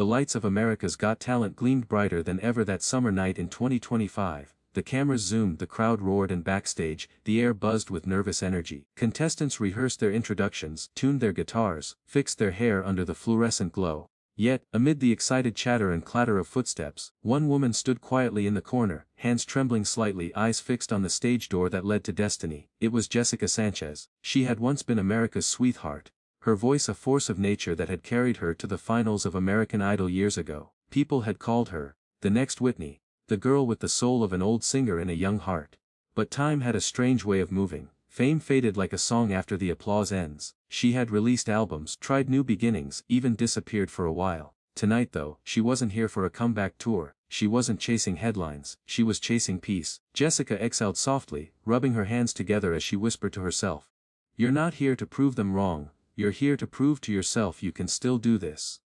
The lights of America's Got Talent gleamed brighter than ever that summer night in 2025. The cameras zoomed, the crowd roared, and backstage, the air buzzed with nervous energy. Contestants rehearsed their introductions, tuned their guitars, fixed their hair under the fluorescent glow. Yet, amid the excited chatter and clatter of footsteps, one woman stood quietly in the corner, hands trembling slightly, eyes fixed on the stage door that led to destiny. It was Jessica Sanchez. She had once been America's sweetheart, her voice a force of nature that had carried her to the finals of American Idol years ago. People had called her the next Whitney, the girl with the soul of an old singer in a young heart. But time had a strange way of moving. Fame faded like a song after the applause ends. She had released albums, tried new beginnings, even disappeared for a while. Tonight though, she wasn't here for a comeback tour. She wasn't chasing headlines, she was chasing peace. Jessica exhaled softly, rubbing her hands together as she whispered to herself. You're not here to prove them wrong, you're here to prove to yourself you can still do this.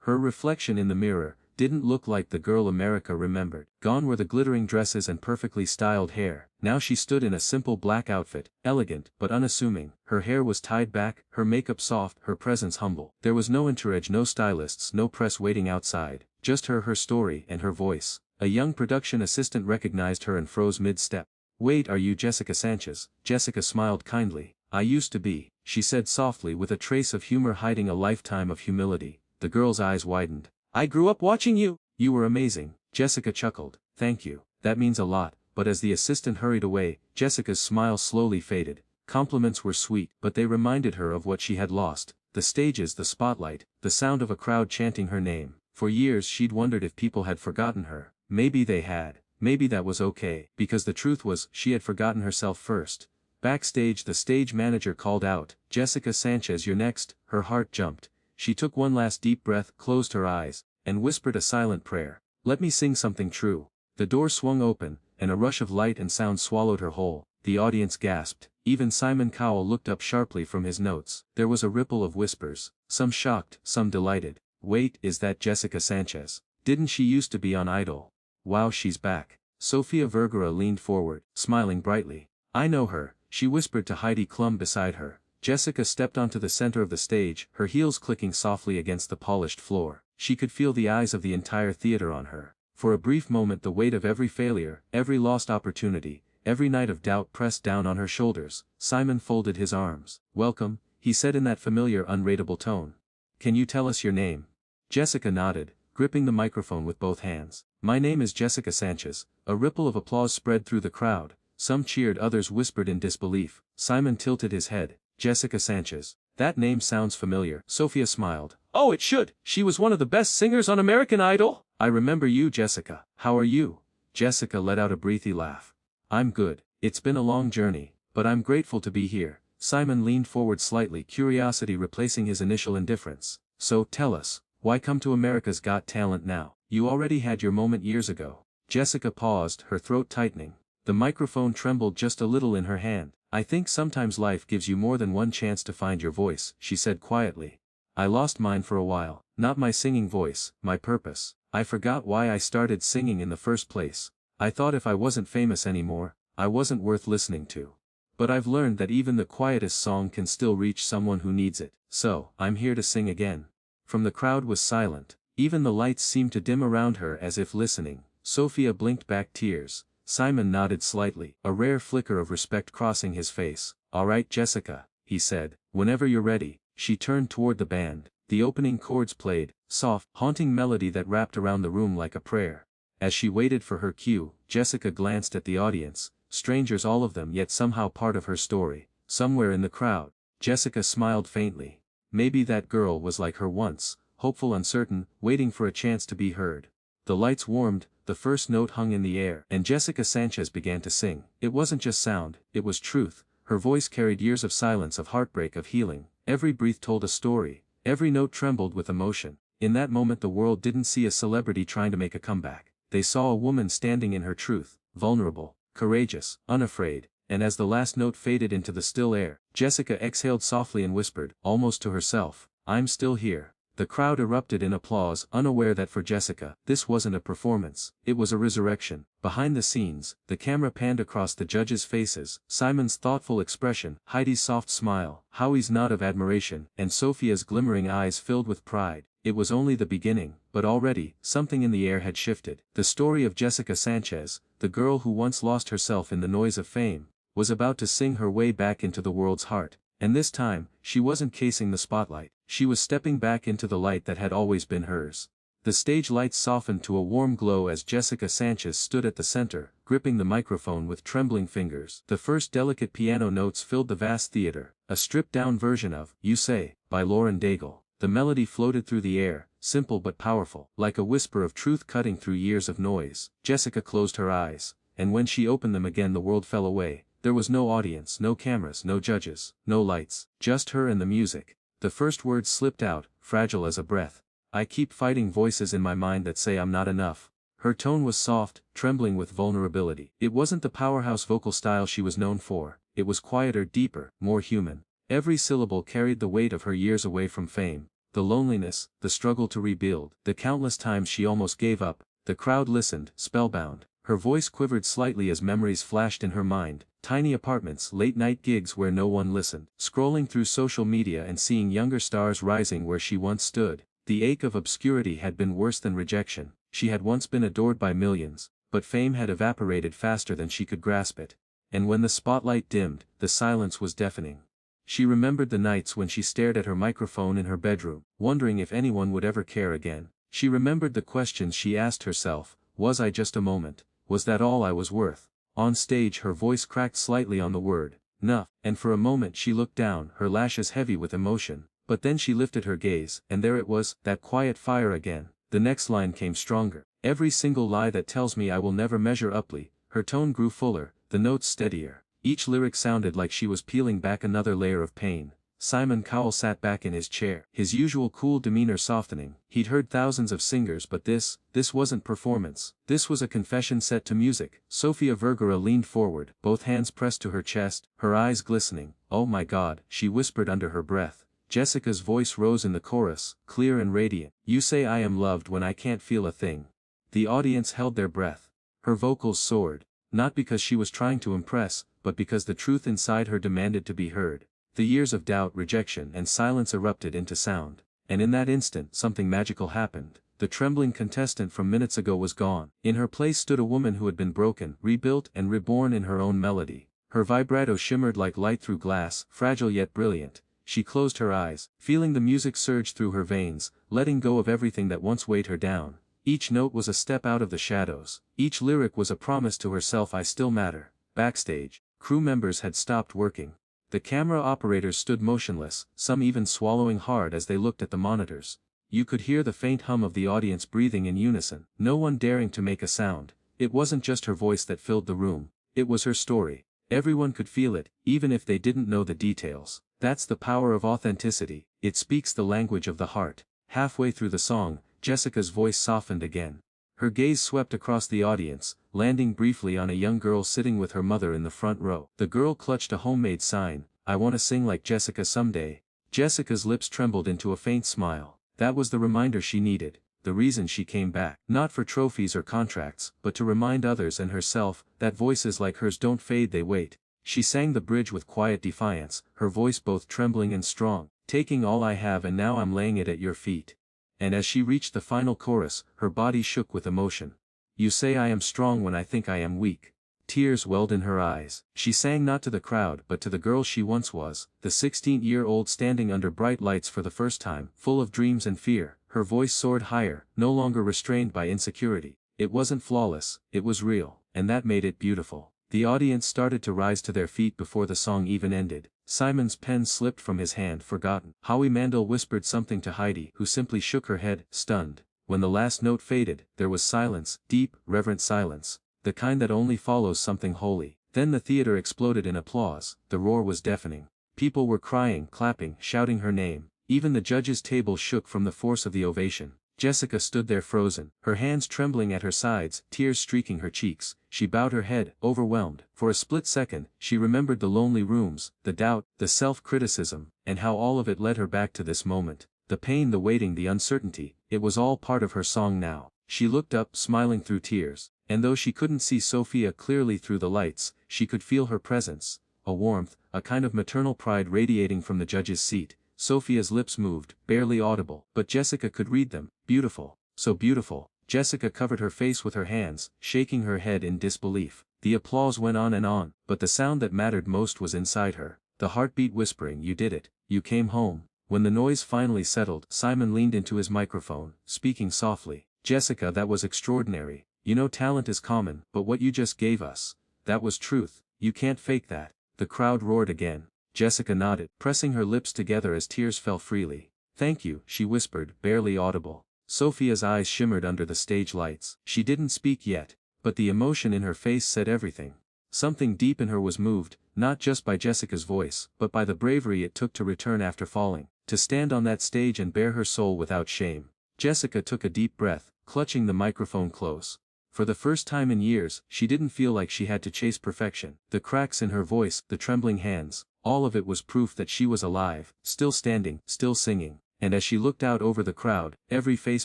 Her reflection in the mirror didn't look like the girl America remembered. Gone were the glittering dresses and perfectly styled hair. Now she stood in a simple black outfit, elegant but unassuming. Her hair was tied back, her makeup soft, her presence humble. There was no entourage, no stylists, no press waiting outside. Just her story, and her voice. A young production assistant recognized her and froze mid-step. Wait, are you Jessica Sanchez? Jessica smiled kindly. I used to be, she said softly with a trace of humor hiding a lifetime of humility. The girl's eyes widened. I grew up watching you. You were amazing. Jessica chuckled. Thank you. That means a lot. But as the assistant hurried away, Jessica's smile slowly faded. Compliments were sweet, but they reminded her of what she had lost. The stages, the spotlight, the sound of a crowd chanting her name. For years she'd wondered if people had forgotten her. Maybe they had. Maybe that was okay. Because the truth was, she had forgotten herself first. Backstage, the stage manager called out, Jessica Sanchez, you're next. Her heart jumped. She took one last deep breath, closed her eyes, and whispered a silent prayer. Let me sing something true. The door swung open, and a rush of light and sound swallowed her whole. The audience gasped. Even Simon Cowell looked up sharply from his notes. There was a ripple of whispers, some shocked, some delighted. Wait, is that Jessica Sanchez? Didn't she used to be on Idol? Wow, she's back. Sofia Vergara leaned forward, smiling brightly. I know her, she whispered to Heidi Klum beside her. Jessica stepped onto the center of the stage, her heels clicking softly against the polished floor. She could feel the eyes of the entire theater on her. For a brief moment the weight of every failure, every lost opportunity, every night of doubt pressed down on her shoulders. Simon folded his arms. Welcome, he said in that familiar unreadable tone. Can you tell us your name? Jessica nodded, gripping the microphone with both hands. My name is Jessica Sanchez. A ripple of applause spread through the crowd. Some cheered, others whispered in disbelief. Simon tilted his head. Jessica Sanchez. That name sounds familiar. Sofia smiled. Oh, it should. She was one of the best singers on American Idol. I remember you, Jessica. How are you? Jessica let out a breathy laugh. I'm good. It's been a long journey, but I'm grateful to be here. Simon leaned forward slightly, curiosity replacing his initial indifference. So, tell us, why come to America's Got Talent now? You already had your moment years ago. Jessica paused, her throat tightening. The microphone trembled just a little in her hand. I think sometimes life gives you more than one chance to find your voice, she said quietly. I lost mine for a while, not my singing voice, my purpose. I forgot why I started singing in the first place. I thought if I wasn't famous anymore, I wasn't worth listening to. But I've learned that even the quietest song can still reach someone who needs it. So, I'm here to sing again. From the crowd was silent. Even the lights seemed to dim around her as if listening. Sofia blinked back tears. Simon nodded slightly, a rare flicker of respect crossing his face. All right, Jessica, he said, whenever you're ready. She turned toward the band. The opening chords played, soft, haunting melody that wrapped around the room like a prayer. As she waited for her cue, Jessica glanced at the audience, strangers all of them yet somehow part of her story. Somewhere in the crowd, Jessica smiled faintly. Maybe that girl was like her once, hopeful, uncertain, waiting for a chance to be heard. The lights warmed, the first note hung in the air, and Jessica Sanchez began to sing. It wasn't just sound, it was truth. Her voice carried years of silence, of heartbreak, of healing. Every breath told a story, every note trembled with emotion. In that moment the world didn't see a celebrity trying to make a comeback. They saw a woman standing in her truth, vulnerable, courageous, unafraid. And as the last note faded into the still air, Jessica exhaled softly and whispered, almost to herself, I'm still here. The crowd erupted in applause, unaware that for Jessica, this wasn't a performance, it was a resurrection. Behind the scenes, the camera panned across the judges' faces, Simon's thoughtful expression, Heidi's soft smile, Howie's nod of admiration, and Sophia's glimmering eyes filled with pride. It was only the beginning, but already, something in the air had shifted. The story of Jessica Sanchez, the girl who once lost herself in the noise of fame, was about to sing her way back into the world's heart. And this time, she wasn't casing the spotlight, she was stepping back into the light that had always been hers. The stage lights softened to a warm glow as Jessica Sanchez stood at the center, gripping the microphone with trembling fingers. The first delicate piano notes filled the vast theater, a stripped-down version of "You Say" by Lauren Daigle. The melody floated through the air, simple but powerful, like a whisper of truth cutting through years of noise. Jessica closed her eyes, and when she opened them again the world fell away. There was no audience, no cameras, no judges, no lights, just her and the music. The first words slipped out, fragile as a breath. "I keep fighting voices in my mind that say I'm not enough." Her tone was soft, trembling with vulnerability. It wasn't the powerhouse vocal style she was known for, it was quieter, deeper, more human. Every syllable carried the weight of her years away from fame. The loneliness, the struggle to rebuild, the countless times she almost gave up. The crowd listened, spellbound. Her voice quivered slightly as memories flashed in her mind. Tiny apartments, late-night gigs where no one listened. Scrolling through social media and seeing younger stars rising where she once stood. The ache of obscurity had been worse than rejection. She had once been adored by millions, but fame had evaporated faster than she could grasp it. And when the spotlight dimmed, the silence was deafening. She remembered the nights when she stared at her microphone in her bedroom, wondering if anyone would ever care again. She remembered the questions she asked herself: was I just a moment? Was that all I was worth? On stage her voice cracked slightly on the word, "Nuff," and for a moment she looked down, her lashes heavy with emotion. But then she lifted her gaze, and there it was, that quiet fire again. The next line came stronger. "Every single lie that tells me I will never measure uply." Her tone grew fuller, the notes steadier. Each lyric sounded like she was peeling back another layer of pain. Simon Cowell sat back in his chair, his usual cool demeanor softening. He'd heard thousands of singers, but this wasn't performance. This was a confession set to music. Sofia Vergara leaned forward, both hands pressed to her chest, her eyes glistening. "Oh my God," she whispered under her breath. Jessica's voice rose in the chorus, clear and radiant. "You say I am loved when I can't feel a thing." The audience held their breath. Her vocals soared, not because she was trying to impress, but because the truth inside her demanded to be heard. The years of doubt, rejection, and silence erupted into sound. And in that instant something magical happened. The trembling contestant from minutes ago was gone. In her place stood a woman who had been broken, rebuilt, and reborn in her own melody. Her vibrato shimmered like light through glass, fragile yet brilliant. She closed her eyes, feeling the music surge through her veins, letting go of everything that once weighed her down. Each note was a step out of the shadows. Each lyric was a promise to herself: I still matter. Backstage, crew members had stopped working. The camera operators stood motionless, some even swallowing hard as they looked at the monitors. You could hear the faint hum of the audience breathing in unison, no one daring to make a sound. It wasn't just her voice that filled the room, it was her story. Everyone could feel it, even if they didn't know the details. That's the power of authenticity, it speaks the language of the heart. Halfway through the song, Jessica's voice softened again. Her gaze swept across the audience, landing briefly on a young girl sitting with her mother in the front row. The girl clutched a homemade sign: "I want to sing like Jessica someday." Jessica's lips trembled into a faint smile. That was the reminder she needed, the reason she came back. Not for trophies or contracts, but to remind others and herself that voices like hers don't fade, they wait. She sang the bridge with quiet defiance, her voice both trembling and strong. "Taking all I have and now I'm laying it at your feet." And as she reached the final chorus, her body shook with emotion. "You say I am strong when I think I am weak." Tears welled in her eyes. She sang not to the crowd but to the girl she once was, the 16-year-old standing under bright lights for the first time, full of dreams and fear. Her voice soared higher, no longer restrained by insecurity. It wasn't flawless, it was real, and that made it beautiful. The audience started to rise to their feet before the song even ended. Simon's pen slipped from his hand, forgotten. Howie Mandel whispered something to Heidi, who simply shook her head, stunned. When the last note faded, there was silence, deep, reverent silence, the kind that only follows something holy. Then the theater exploded in applause. The roar was deafening. People were crying, clapping, shouting her name. Even the judges' table shook from the force of the ovation. Jessica stood there frozen, her hands trembling at her sides, tears streaking her cheeks. She bowed her head, overwhelmed. For a split second, she remembered the lonely rooms, the doubt, the self-criticism, and how all of it led her back to this moment. The pain, the waiting, the uncertainty, it was all part of her song now. She looked up, smiling through tears, and though she couldn't see Sofia clearly through the lights, she could feel her presence, a warmth, a kind of maternal pride radiating from the judge's seat. Sofia's lips moved, barely audible, but Jessica could read them. Beautiful. So beautiful. Jessica covered her face with her hands, shaking her head in disbelief. The applause went on, but the sound that mattered most was inside her. The heartbeat whispering, "You did it. You came home." When the noise finally settled, Simon leaned into his microphone, speaking softly. "Jessica, that was extraordinary. You know talent is common, but what you just gave us, that was truth. You can't fake that." The crowd roared again. Jessica nodded, pressing her lips together as tears fell freely. "Thank you," she whispered, barely audible. Sofia's eyes shimmered under the stage lights. She didn't speak yet, but the emotion in her face said everything. Something deep in her was moved, not just by Jessica's voice, but by the bravery it took to return after falling, to stand on that stage and bare her soul without shame. Jessica took a deep breath, clutching the microphone close. For the first time in years, she didn't feel like she had to chase perfection. The cracks in her voice, the trembling hands, all of it was proof that she was alive, still standing, still singing. And as she looked out over the crowd, every face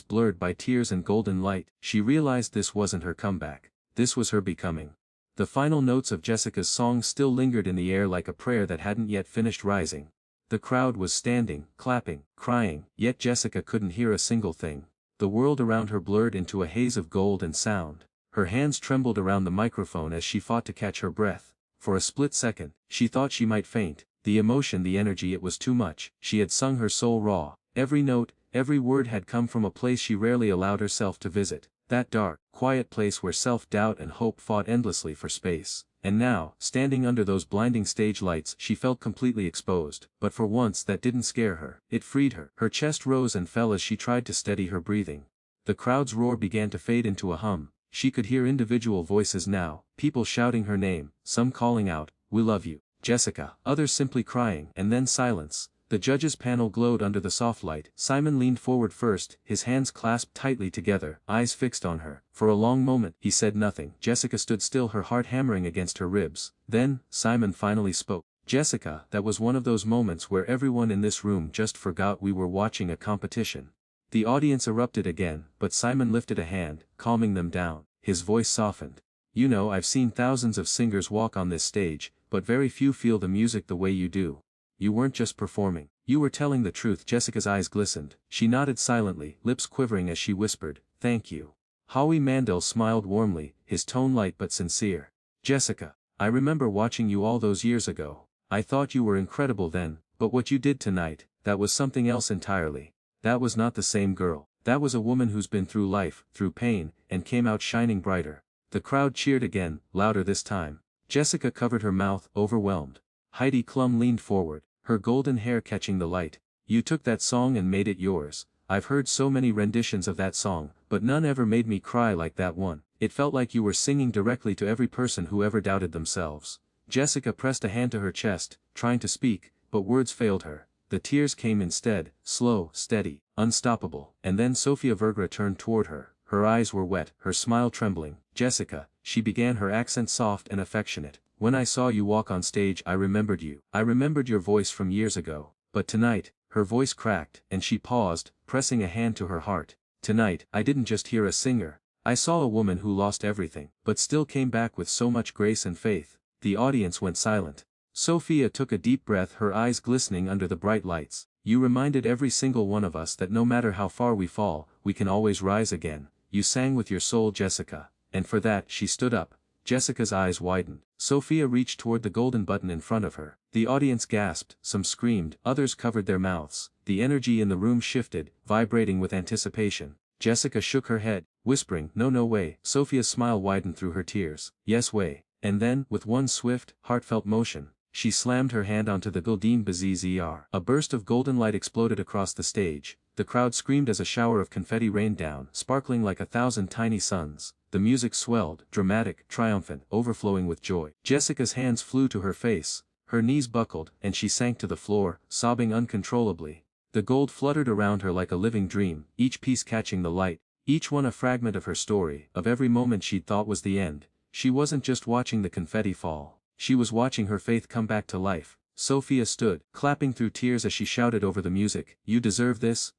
blurred by tears and golden light, she realized this wasn't her comeback. This was her becoming. The final notes of Jessica's song still lingered in the air like a prayer that hadn't yet finished rising. The crowd was standing, clapping, crying, yet Jessica couldn't hear a single thing. The world around her blurred into a haze of gold and sound. Her hands trembled around the microphone as she fought to catch her breath. For a split second, she thought she might faint. The emotion, the energy, it was too much. She had sung her soul raw. Every note, every word had come from a place she rarely allowed herself to visit. That dark, quiet place where self-doubt and hope fought endlessly for space. And now, standing under those blinding stage lights, she felt completely exposed. But for once that didn't scare her. It freed her. Her chest rose and fell as she tried to steady her breathing. The crowd's roar began to fade into a hum. She could hear individual voices now, people shouting her name, some calling out, "We love you, Jessica," others simply crying, and then silence. The judges' panel glowed under the soft light. Simon leaned forward first, his hands clasped tightly together, eyes fixed on her. For a long moment, he said nothing. Jessica stood still, her heart hammering against her ribs. Then, Simon finally spoke. "Jessica, that was one of those moments where everyone in this room just forgot we were watching a competition." The audience erupted again, but Simon lifted a hand, calming them down. His voice softened. "You know, I've seen thousands of singers walk on this stage, but very few feel the music the way you do. You weren't just performing. You were telling the truth." Jessica's eyes glistened. She nodded silently, lips quivering as she whispered, "Thank you." Howie Mandel smiled warmly, his tone light but sincere. "Jessica, I remember watching you all those years ago. I thought you were incredible then, but what you did tonight, that was something else entirely. That was not the same girl. That was a woman who's been through life, through pain, and came out shining brighter." The crowd cheered again, louder this time. Jessica covered her mouth, overwhelmed. Heidi Klum leaned forward, her golden hair catching the light. "You took that song and made it yours. I've heard so many renditions of that song, but none ever made me cry like that one. It felt like you were singing directly to every person who ever doubted themselves." Jessica pressed a hand to her chest, trying to speak, but words failed her. The tears came instead, slow, steady, unstoppable. And then Sofia Vergara turned toward her. Her eyes were wet, her smile trembling. "Jessica," she began, her accent soft and affectionate. "When I saw you walk on stage, I remembered you. I remembered your voice from years ago. But tonight," her voice cracked, and she paused, pressing a hand to her heart. "Tonight, I didn't just hear a singer. I saw a woman who lost everything, but still came back with so much grace and faith." The audience went silent. Sofia took a deep breath, her eyes glistening under the bright lights. "You reminded every single one of us that no matter how far we fall, we can always rise again. You sang with your soul, Jessica." And for that, she stood up. Jessica's eyes widened. Sofia reached toward the golden button in front of her. The audience gasped, some screamed, others covered their mouths. The energy in the room shifted, vibrating with anticipation. Jessica shook her head, whispering, "No, no way." Sofia's smile widened through her tears. "Yes way." And then, with one swift, heartfelt motion, she slammed her hand onto the golden BUZZER. A burst of golden light exploded across the stage. The crowd screamed as a shower of confetti rained down, sparkling like 1,000 tiny suns. The music swelled, dramatic, triumphant, overflowing with joy. Jessica's hands flew to her face, her knees buckled, and she sank to the floor, sobbing uncontrollably. The gold fluttered around her like a living dream, each piece catching the light, each one a fragment of her story, of every moment she'd thought was the end. She wasn't just watching the confetti fall. She was watching her faith come back to life. Sofia stood, clapping through tears as she shouted over the music, "You deserve this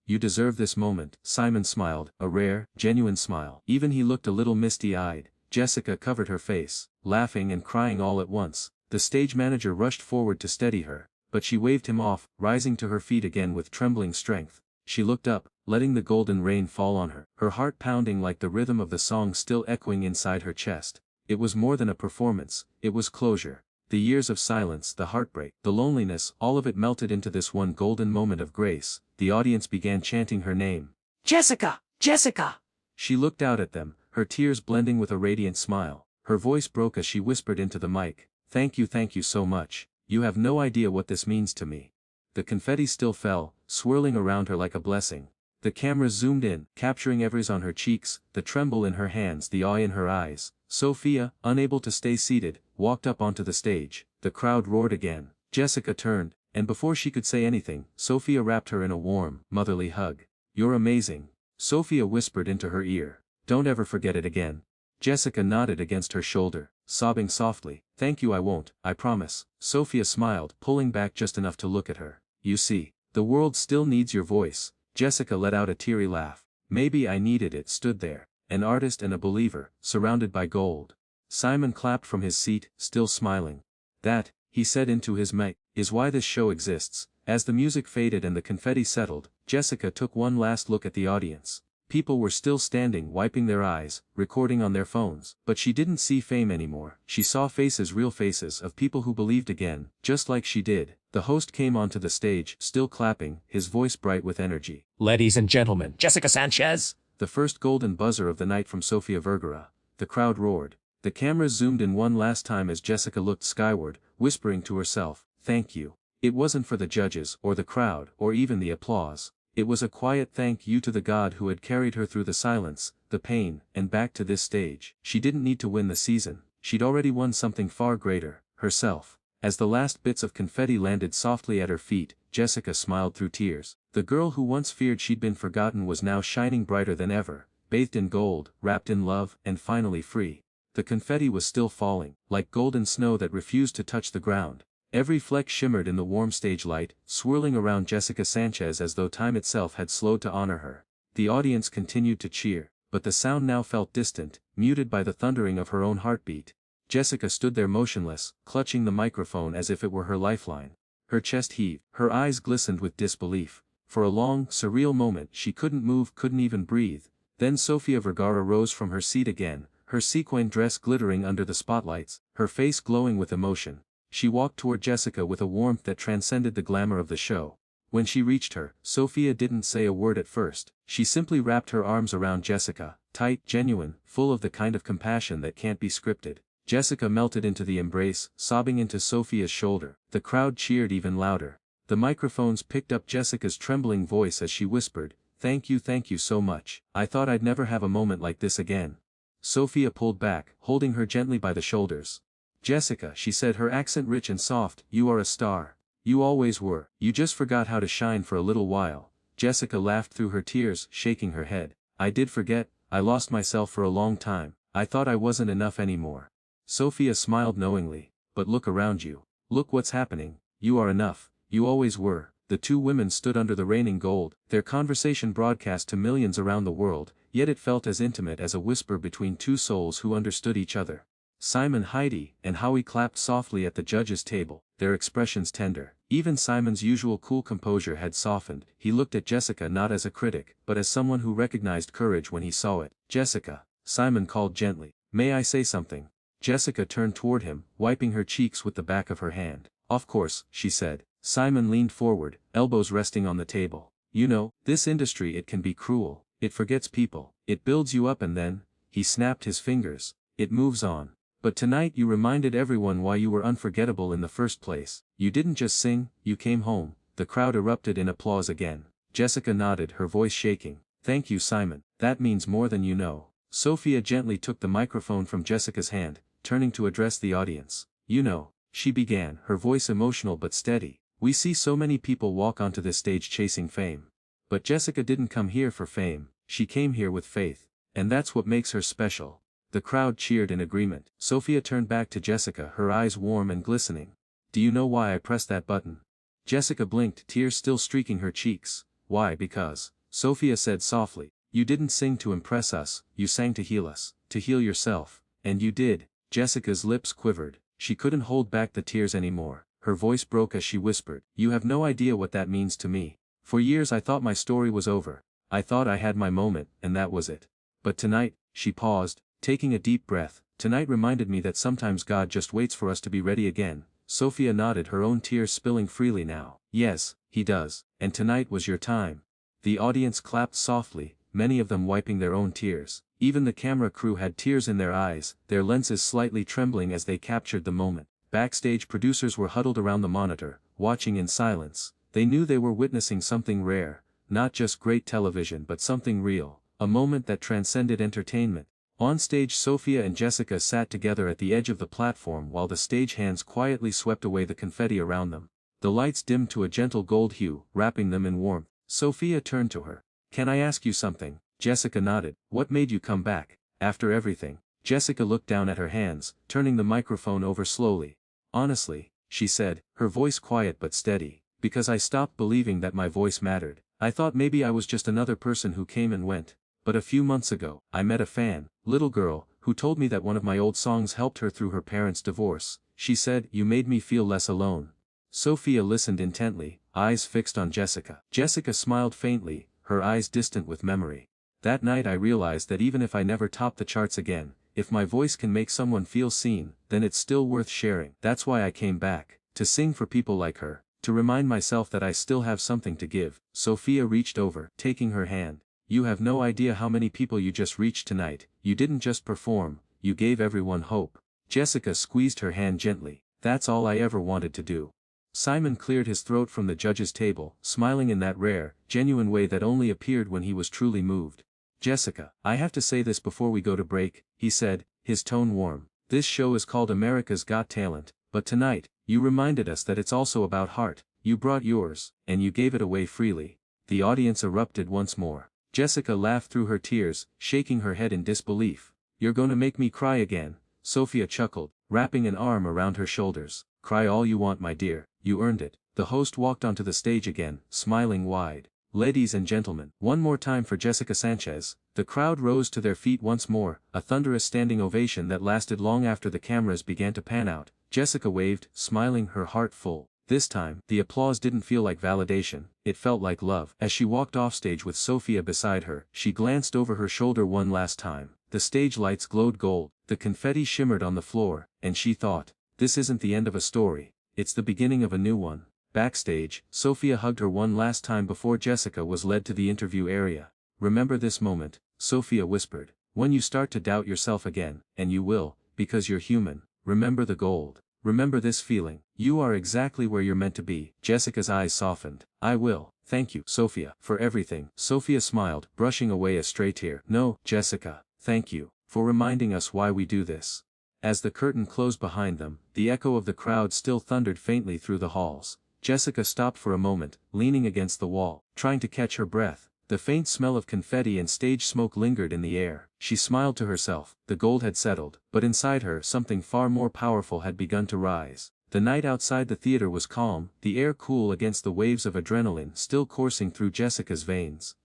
moment." Simon smiled, a rare, genuine smile. Even he looked a little misty-eyed. Jessica covered her face, laughing and crying all at once. The stage manager rushed forward to steady her. But she waved him off, rising to her feet again with trembling strength. She looked up, letting the golden rain fall on her, her heart pounding like the rhythm of the song still echoing inside her chest. It was more than a performance, it was closure. The years of silence, the heartbreak, the loneliness, all of it melted into this one golden moment of grace. The audience began chanting her name. Jessica! Jessica! She looked out at them, her tears blending with a radiant smile. Her voice broke as she whispered into the mic. Thank you so much. You have no idea what this means to me. The confetti still fell, swirling around her like a blessing. The camera zoomed in, capturing everything on her cheeks, the tremble in her hands, the awe in her eyes. Sofia, unable to stay seated, walked up onto the stage. The crowd roared again. Jessica turned, and before she could say anything, Sofia wrapped her in a warm, motherly hug. You're amazing. Sofia whispered into her ear. Don't ever forget it again. Jessica nodded against her shoulder, sobbing softly. Thank you, I won't, I promise. Sofia smiled, pulling back just enough to look at her. You see, the world still needs your voice. Jessica let out a teary laugh. Maybe I needed it. Stood there, an artist and a believer, surrounded by gold. Simon clapped from his seat, still smiling. That, he said into his mic, is why this show exists. As the music faded and the confetti settled, Jessica took one last look at the audience. People were still standing, wiping their eyes, recording on their phones. But she didn't see fame anymore. She saw faces, real faces, of people who believed again, just like she did. The host came onto the stage, still clapping, his voice bright with energy. Ladies and gentlemen, Jessica Sanchez! The first golden buzzer of the night from Sofia Vergara. The crowd roared. The cameras zoomed in one last time as Jessica looked skyward, whispering to herself, thank you. It wasn't for the judges, or the crowd, or even the applause. It was a quiet thank you to the God who had carried her through the silence, the pain, and back to this stage. She didn't need to win the season. She'd already won something far greater, herself. As the last bits of confetti landed softly at her feet, Jessica smiled through tears. The girl who once feared she'd been forgotten was now shining brighter than ever, bathed in gold, wrapped in love, and finally free. The confetti was still falling, like golden snow that refused to touch the ground. Every fleck shimmered in the warm stage light, swirling around Jessica Sanchez as though time itself had slowed to honor her. The audience continued to cheer, but the sound now felt distant, muted by the thundering of her own heartbeat. Jessica stood there motionless, clutching the microphone as if it were her lifeline. Her chest heaved, her eyes glistened with disbelief. For a long, surreal moment she couldn't move, couldn't even breathe. Then Sofia Vergara rose from her seat again, her sequin dress glittering under the spotlights, her face glowing with emotion. She walked toward Jessica with a warmth that transcended the glamour of the show. When she reached her, Sofia didn't say a word at first. She simply wrapped her arms around Jessica, tight, genuine, full of the kind of compassion that can't be scripted. Jessica melted into the embrace, sobbing into Sofia's shoulder. The crowd cheered even louder. The microphones picked up Jessica's trembling voice as she whispered, thank you so much. I thought I'd never have a moment like this again. Sofia pulled back, holding her gently by the shoulders. Jessica, she said, her accent rich and soft, you are a star. You always were. You just forgot how to shine for a little while. Jessica laughed through her tears, shaking her head. I did forget, I lost myself for a long time. I thought I wasn't enough anymore. Sofia smiled knowingly. But look around you. Look what's happening. You are enough. You always were. The two women stood under the raining gold, their conversation broadcast to millions around the world, yet it felt as intimate as a whisper between two souls who understood each other. Simon, Heidi, and Howie clapped softly at the judges' table, their expressions tender. Even Simon's usual cool composure had softened. He looked at Jessica not as a critic, but as someone who recognized courage when he saw it. Jessica, Simon called gently. May I say something? Jessica turned toward him, wiping her cheeks with the back of her hand. Of course, she said. Simon leaned forward, elbows resting on the table. You know, this industry, it can be cruel. It forgets people. It builds you up and then, he snapped his fingers, it moves on. But tonight you reminded everyone why you were unforgettable in the first place. You didn't just sing, you came home. The crowd erupted in applause again. Jessica nodded, her voice shaking. Thank you, Simon. That means more than you know. Sofia gently took the microphone from Jessica's hand, turning to address the audience. You know, she began, her voice emotional but steady. We see so many people walk onto this stage chasing fame. But Jessica didn't come here for fame. She came here with faith. And that's what makes her special. The crowd cheered in agreement. Sofia turned back to Jessica, her eyes warm and glistening. Do you know why I pressed that button? Jessica blinked, tears still streaking her cheeks. Why? Because, Sofia said softly, you didn't sing to impress us, you sang to heal us, to heal yourself. And you did. Jessica's lips quivered. She couldn't hold back the tears anymore. her voice broke as she whispered, "You have no idea what that means to me. For years I thought my story was over. I thought I had my moment, and that was it. But tonight," she paused, taking a deep breath, "tonight reminded me that sometimes God just waits for us to be ready again." Sofia nodded, her own tears spilling freely now. "Yes, he does. And tonight was your time." The audience clapped softly, many of them wiping their own tears. Even the camera crew had tears in their eyes, their lenses slightly trembling as they captured the moment. Backstage producers were huddled around the monitor, watching in silence. They knew they were witnessing something rare, not just great television but something real, a moment that transcended entertainment. On stage, Sofia and Jessica sat together at the edge of the platform while the stagehands quietly swept away the confetti around them. The lights dimmed to a gentle gold hue, wrapping them in warmth. Sofia turned to her. "Can I ask you something?" Jessica nodded. "What made you come back, after everything?" Jessica looked down at her hands, turning the microphone over slowly. "Honestly," she said, her voice quiet but steady, "because I stopped believing that my voice mattered. I thought maybe I was just another person who came and went. But a few months ago, I met a little girl, who told me that one of my old songs helped her through her parents' divorce. She said, 'You made me feel less alone.'" Sofia listened intently, eyes fixed on Jessica. Jessica smiled faintly, her eyes distant with memory. "That night I realized that even if I never top the charts again, if my voice can make someone feel seen, then it's still worth sharing. That's why I came back, to sing for people like her, to remind myself that I still have something to give." Sofia reached over, taking her hand. "You have no idea how many people you just reached tonight. You didn't just perform, you gave everyone hope." Jessica squeezed her hand gently. "That's all I ever wanted to do." Simon cleared his throat from the judges' table, smiling in that rare, genuine way that only appeared when he was truly moved. "Jessica, I have to say this before we go to break," he said, his tone warm. "This show is called America's Got Talent, but tonight, you reminded us that it's also about heart. You brought yours, and you gave it away freely." The audience erupted once more. Jessica laughed through her tears, shaking her head in disbelief. "You're gonna make me cry again," Sofia chuckled, wrapping an arm around her shoulders. "Cry all you want, my dear, you earned it." The host walked onto the stage again, smiling wide. "Ladies and gentlemen, one more time for Jessica Sanchez." The crowd rose to their feet once more, a thunderous standing ovation that lasted long after the cameras began to pan out. Jessica waved, smiling, her heart full. This time, the applause didn't feel like validation, it felt like love. As she walked offstage with Sofia beside her, she glanced over her shoulder one last time. The stage lights glowed gold, the confetti shimmered on the floor, and she thought, this isn't the end of a story, it's the beginning of a new one. Backstage, Sofia hugged her one last time before Jessica was led to the interview area. "Remember this moment," Sofia whispered. "When you start to doubt yourself again, and you will, because you're human, remember the gold. Remember this feeling. You are exactly where you're meant to be." Jessica's eyes softened. "I will, thank you, Sofia, for everything." Sofia smiled, brushing away a stray tear. "No, Jessica, thank you, for reminding us why we do this." As the curtain closed behind them, the echo of the crowd still thundered faintly through the halls. Jessica stopped for a moment, leaning against the wall, trying to catch her breath. The faint smell of confetti and stage smoke lingered in the air. She smiled to herself. The gold had settled, but inside her something far more powerful had begun to rise. The night outside the theater was calm, the air cool against the waves of adrenaline still coursing through Jessica's veins.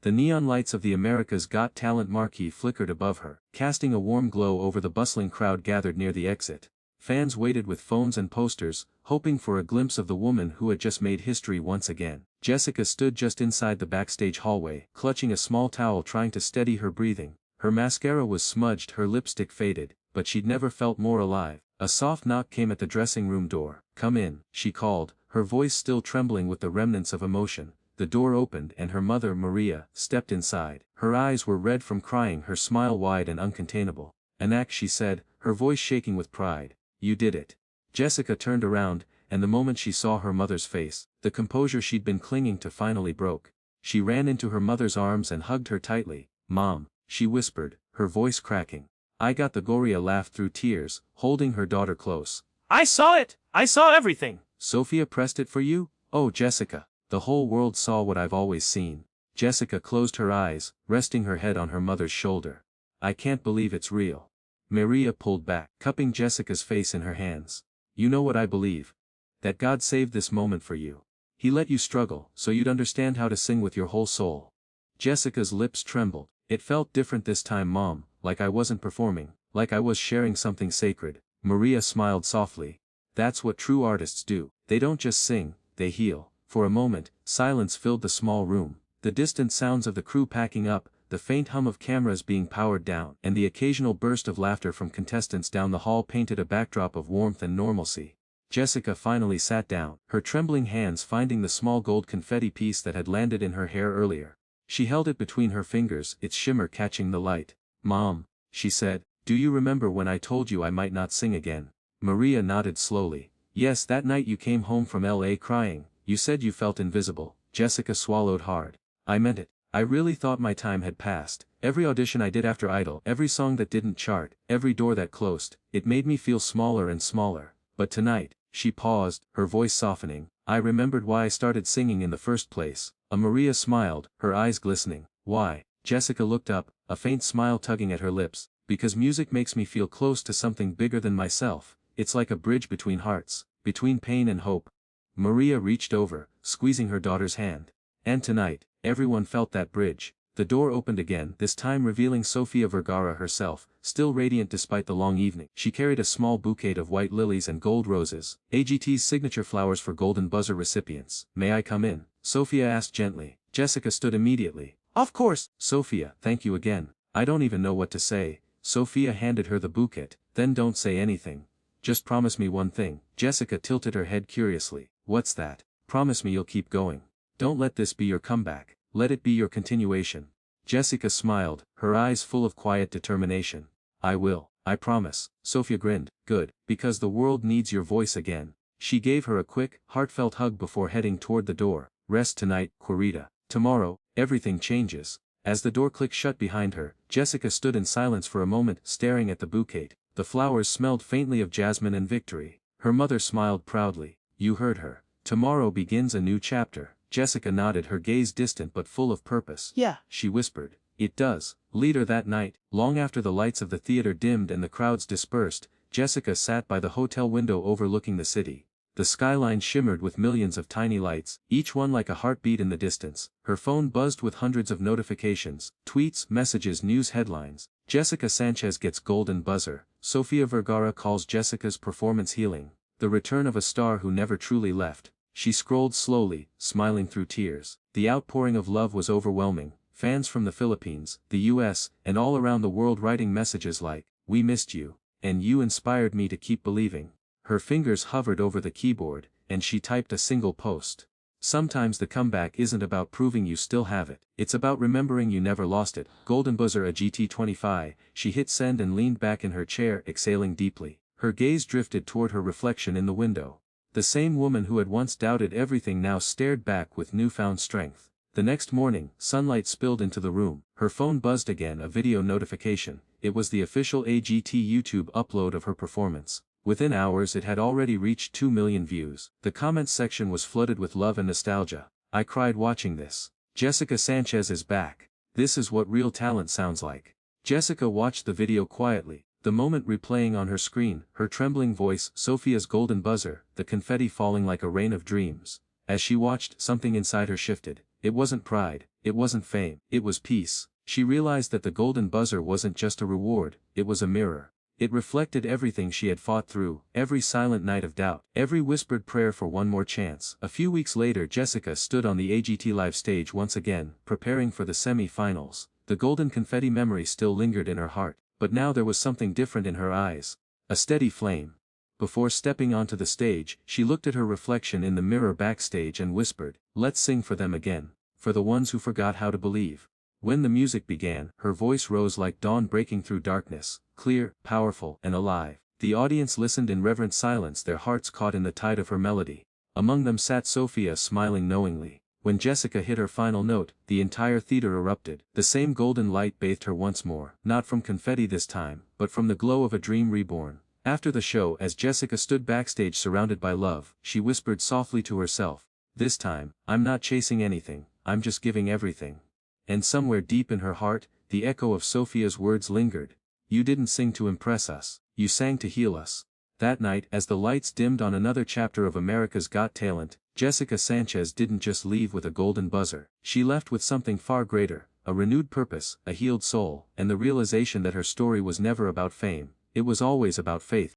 The neon lights of the America's Got Talent marquee flickered above her, casting a warm glow over the bustling crowd gathered near the exit. Fans waited with phones and posters, hoping for a glimpse of the woman who had just made history once again. Jessica stood just inside the backstage hallway, clutching a small towel, trying to steady her breathing. Her mascara was smudged, her lipstick faded, but she'd never felt more alive. A soft knock came at the dressing room door. "Come in," she called, her voice still trembling with the remnants of emotion. The door opened and her mother, Maria, stepped inside. Her eyes were red from crying, her smile wide and uncontainable. "Anak," she said, her voice shaking with pride. "You did it." Jessica turned around, and the moment she saw her mother's face, the composure she'd been clinging to finally broke. She ran into her mother's arms and hugged her tightly. "Mom," she whispered, her voice cracking. "I got the Gloria," laughed through tears, holding her daughter close. "I saw it! I saw everything!" "Sofia pressed it for you?" "Oh, Jessica. The whole world saw what I've always seen." Jessica closed her eyes, resting her head on her mother's shoulder. "I can't believe it's real." Maria pulled back, cupping Jessica's face in her hands. "You know what I believe? That God saved this moment for you. He let you struggle, so you'd understand how to sing with your whole soul." Jessica's lips trembled. "It felt different this time, Mom, like I wasn't performing, like I was sharing something sacred." Maria smiled softly. That's what true artists do. They don't just sing, they heal. For a moment, silence filled the small room. The distant sounds of the crew packing up, the faint hum of cameras being powered down, and the occasional burst of laughter from contestants down the hall painted a backdrop of warmth and normalcy. Jessica finally sat down, her trembling hands finding the small gold confetti piece that had landed in her hair earlier. She held it between her fingers, its shimmer catching the light. "Mom," she said, "do you remember when I told you I might not sing again?" Maria nodded slowly. "Yes, that night you came home from LA crying, you said you felt invisible." Jessica swallowed hard. "I meant it. I really thought my time had passed. Every audition I did after Idol, every song that didn't chart, every door that closed, it made me feel smaller and smaller. But tonight," she paused, her voice softening, "I remembered why I started singing in the first place." Maria smiled, her eyes glistening. "Why?" Jessica looked up, a faint smile tugging at her lips. "Because music makes me feel close to something bigger than myself. It's like a bridge between hearts, between pain and hope." Maria reached over, squeezing her daughter's hand. And tonight, everyone felt that bridge. The door opened again, this time revealing Sofia Vergara herself, still radiant despite the long evening. She carried a small bouquet of white lilies and gold roses, AGT's signature flowers for golden buzzer recipients. "May I come in?" Sofia asked gently. Jessica stood immediately. Of course. "Sofia, thank you again. I don't even know what to say." Sofia handed her the bouquet. "Then don't say anything. Just promise me one thing." Jessica tilted her head curiously. "What's that?" "Promise me you'll keep going. Don't let this be your comeback. Let it be your continuation." Jessica smiled, her eyes full of quiet determination. "I will, I promise." Sofia grinned. "Good, because the world needs your voice again." She gave her a quick, heartfelt hug before heading toward the door. "Rest tonight, Querida. Tomorrow, everything changes." As the door clicked shut behind her, Jessica stood in silence for a moment, staring at the bouquet. The flowers smelled faintly of jasmine and victory. Her mother smiled proudly. "You heard her. Tomorrow begins a new chapter." Jessica nodded, her gaze distant but full of purpose. Yeah, she whispered. "It does." Later that night, long after the lights of the theater dimmed and the crowds dispersed, Jessica sat by the hotel window overlooking the city. The skyline shimmered with millions of tiny lights, each one like a heartbeat in the distance. Her phone buzzed with hundreds of notifications, tweets, messages, news headlines. Jessica Sanchez gets golden buzzer. Sofia Vergara calls Jessica's performance healing. The return of a star who never truly left. She scrolled slowly, smiling through tears. The outpouring of love was overwhelming. Fans from the Philippines, the US, and all around the world writing messages like, "We missed you," and "You inspired me to keep believing." Her fingers hovered over the keyboard, and she typed a single post. "Sometimes the comeback isn't about proving you still have it. It's about remembering you never lost it." Golden buzzer a GT25, she hit send and leaned back in her chair, exhaling deeply. Her gaze drifted toward her reflection in the window. The same woman who had once doubted everything now stared back with newfound strength. The next morning, sunlight spilled into the room. Her phone buzzed again, a video notification. It was the official AGT YouTube upload of her performance. Within hours it had already reached 2 million views. The comments section was flooded with love and nostalgia. "I cried watching this. Jessica Sanchez is back. This is what real talent sounds like." Jessica watched the video quietly, the moment replaying on her screen, her trembling voice, Sofia's golden buzzer, the confetti falling like a rain of dreams. As she watched, something inside her shifted. It wasn't pride, it wasn't fame, it was peace. She realized that the golden buzzer wasn't just a reward, it was a mirror. It reflected everything she had fought through, every silent night of doubt, every whispered prayer for one more chance. A few weeks later, Jessica stood on the AGT Live stage once again, preparing for the semi-finals. The golden confetti memory still lingered in her heart. But now there was something different in her eyes. A steady flame. Before stepping onto the stage, she looked at her reflection in the mirror backstage and whispered, "Let's sing for them again. For the ones who forgot how to believe." When the music began, her voice rose like dawn breaking through darkness, clear, powerful, and alive. The audience listened in reverent silence, their hearts caught in the tide of her melody. Among them sat Sofia, smiling knowingly. When Jessica hit her final note, the entire theater erupted. The same golden light bathed her once more, not from confetti this time, but from the glow of a dream reborn. After the show, as Jessica stood backstage surrounded by love, she whispered softly to herself, "This time, I'm not chasing anything, I'm just giving everything." And somewhere deep in her heart, the echo of Sofia's words lingered. "You didn't sing to impress us, you sang to heal us." That night, as the lights dimmed on another chapter of America's Got Talent, Jessica Sanchez didn't just leave with a golden buzzer. She left with something far greater, a renewed purpose, a healed soul, and the realization that her story was never about fame, it was always about faith.